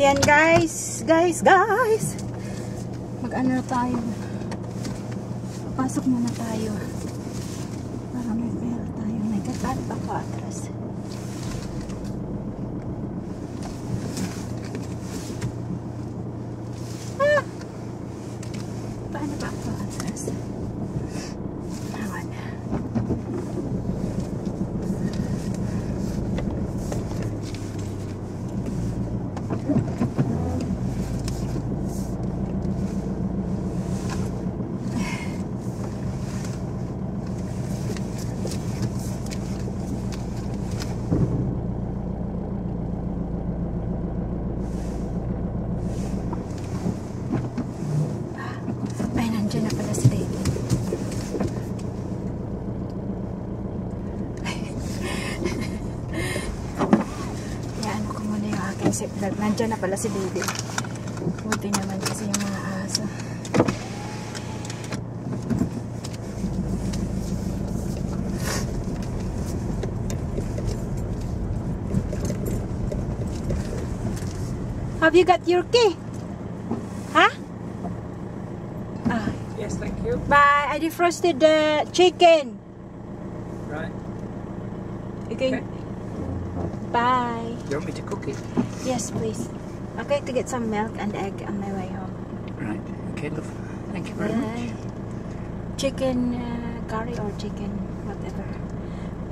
Yan guys. Mag-ano na tayo. Pasok muna tayo. Para may pera tayo. May katat ako atras. Paano ba ako atras? Awan. Nandiyan na pala si David. Buti naman kasi yung mga aso. Have you got your key? Huh? Yes, thank you. Bye. I defrosted the chicken. Right. Okay. Bye. You want me to cook it? Yes, please. I'm going to get some milk and egg on my way home. Right. Okay, love. Thank you very much. Chicken curry or chicken whatever.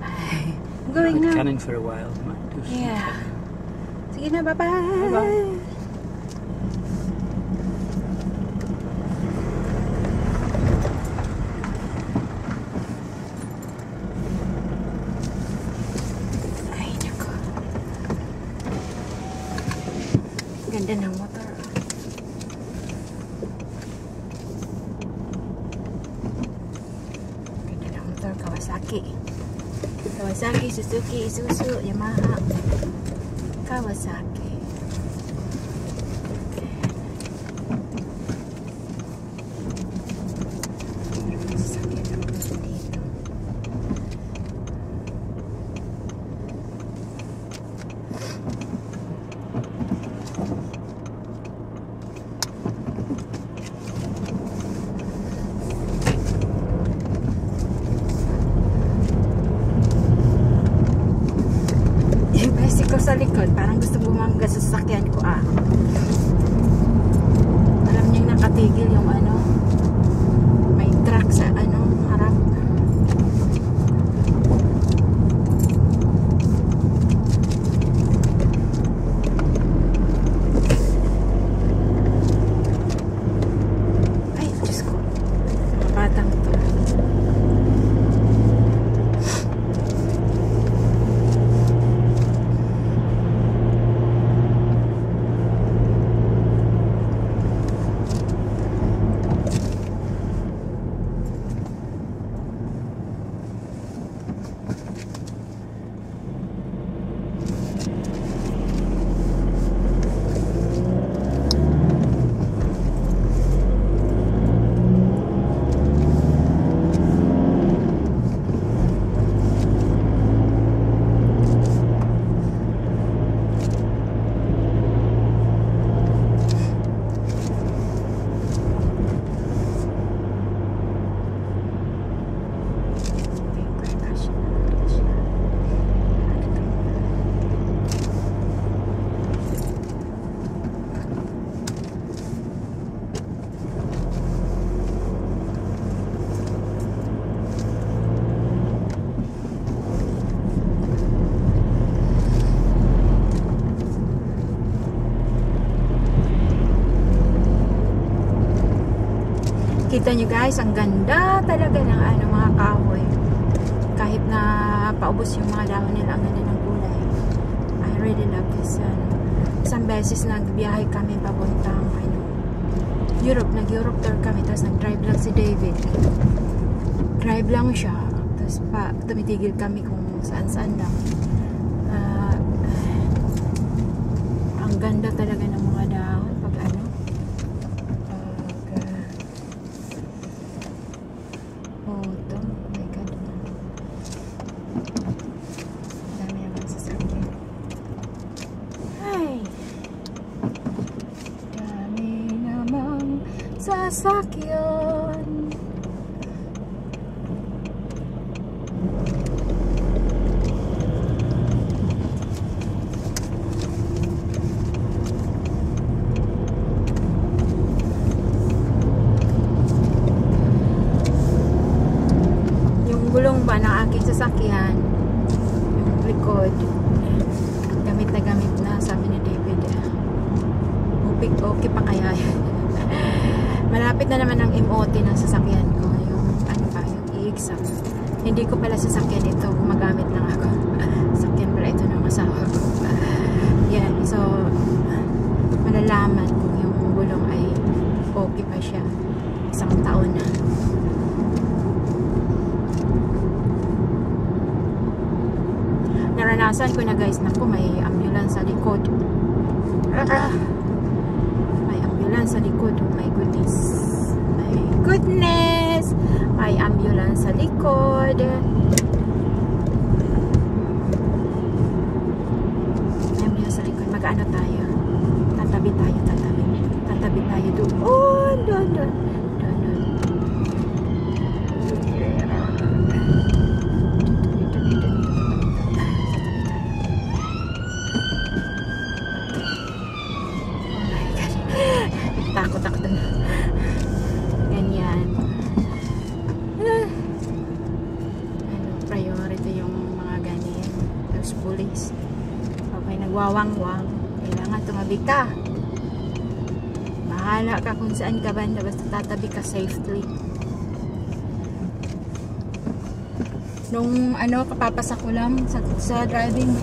I'm going now. Canning for a while. Might do some. Yeah. Sige na, bye-bye. Bye-bye. Ganda ng motor. Ganda ng motor. Kawasaki, Suzuki, Isuzu, Yamaha. Kawasaki. Sa likod, parang gusto bumangga sa sasakyan ko Alam niyo nakatigil yung may truck sa harap. Ay, Diyos ko. Mga batang to. Kita nyo guys, ang ganda talaga ng mga kahoy. Kahit na paubos yung mga dahon nila, ang ganda ng kulay. I really love this. Isang beses nagbiyahe kami papuntang Europe. Nag-Europe tour kami, tapos nag-drive lang si David. Drive lang siya. Tapos tumitigil kami kung saan-saan lang. Ang ganda talaga ng mga dahon pag dami naman sasakyan. Ay! sasakyan. Gulong ba ng aking sasakyan, yung likod, gamit na, sabi ni David. Okay pa kaya yan. Malapit na naman ang MOT ng sasakyan ko, yung ano pa, yung i-exam. Hindi ko pala sasakyan ito, gumagamit lang ako. Sasakyan pala ito ng asawa ko. Yan, so malalaman kung yung gulong ay okay pa siya. Isang taon na. Naranasan ko na guys, naku, may ambulance sa likod. May ambulance sa likod. Oh my goodness. My goodness. May ambulance sa likod. May ambulance sa likod. Mag-ano tayo? Tatabi tayo. Tatabi tayo doon. Oh, doon. Takot ako dun. Ganyan. Priority yung mga ganyan. Those police. Okay, nagwawang-wang. Kailangan tumabi ka. Bahala ka kung saan ka banda. Basta tatabi ka safely. Nung kapapasa ko lang sa driving.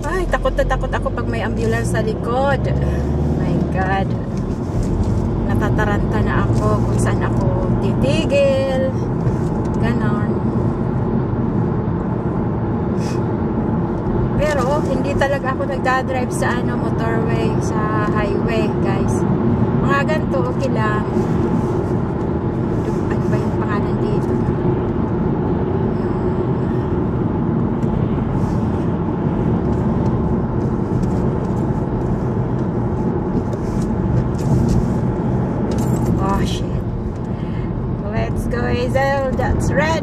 Ay, takot na takot ako pag may ambulance sa likod. God, natataranta na ako kung saan ako titigil, ganon. Pero hindi talaga ako nagdadrive sa motorway, sa highway guys. Mga ganito okay lang. Ano ba yung pangalan dito? Hazel, that's red.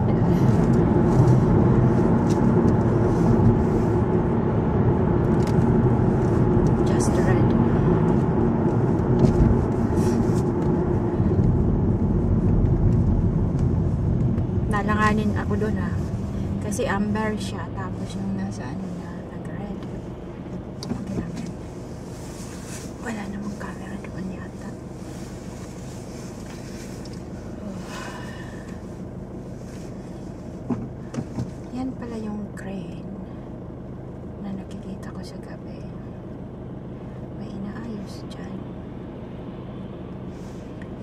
Just red. Nalanganin ako doon kasi amber siya, tapos yung nasa na nag-red. Okay lang. Wala namang camera doon yata. Yan pala yung crane na nakikita ko sa gabi. May inaayos dyan.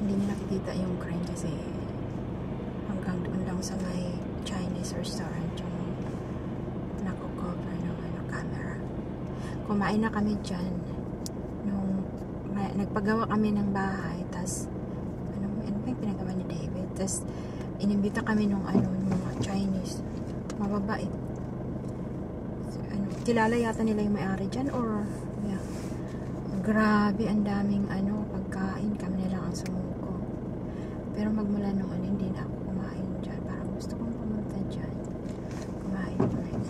Hindi niyo nakikita yung crane kasi hanggang doon lang sa may Chinese restaurant yung nako-cover ng camera. Kumain na kami dyan nung nagpagawa kami ng bahay, tas ano ba yung pinagawa ni David, tas inimbita kami nung mga Chinese mababait. Kilala yata nila yung may-ari dyan or yeah. Grabe, ang daming pagkain, kami nila ang sumuko. Pero magmula nung hindi na ako kumain dyan. Parang gusto kong pumunta dyan. Kumain ulit.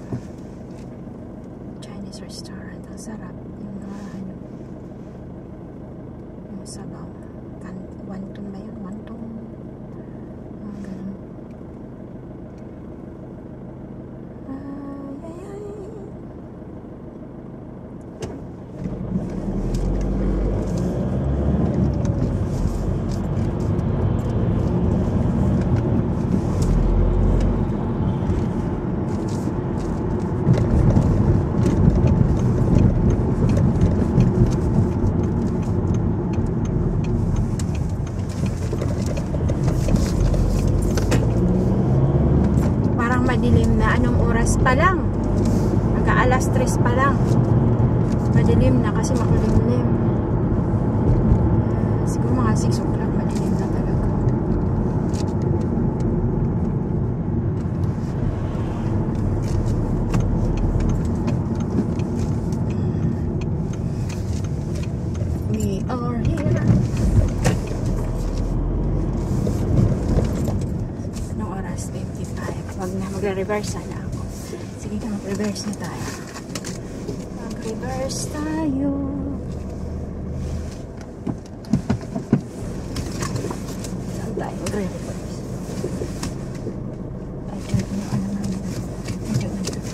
Chinese restaurant. Ang sarap. Yung yung sabaw. Wantong ba yun? Wantong. Ganun. Madilim na. Anong oras pa lang? Mag-aalas 3 pa lang. Madilim na kasi makulimlim. Siguro mga 6 o'clock madilim na talaga. We are here. magre-reverse na ako. Sige na, mag-reverse na tayo. Mag-reverse tayo. Saan tayo magre-reverse? Ay, dyan na ka naman. Dyan na.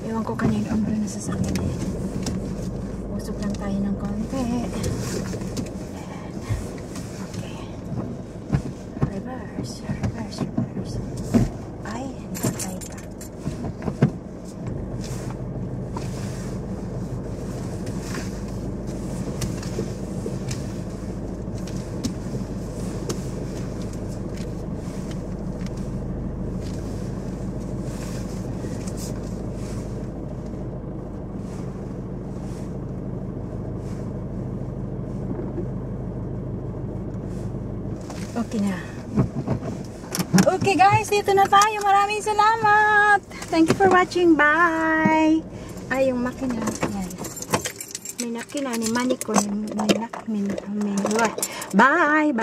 Ewan ko kanino ang na sasakyan eh. Usok lang tayo ng konti. Okay. Reverse. Ay, nakatay ka. Okay na. Okay guys, dito na tayo. Maraming salamat. Thank you for watching. Bye. Ay, yung makina. Yan. May makina ni Maniko. Bye.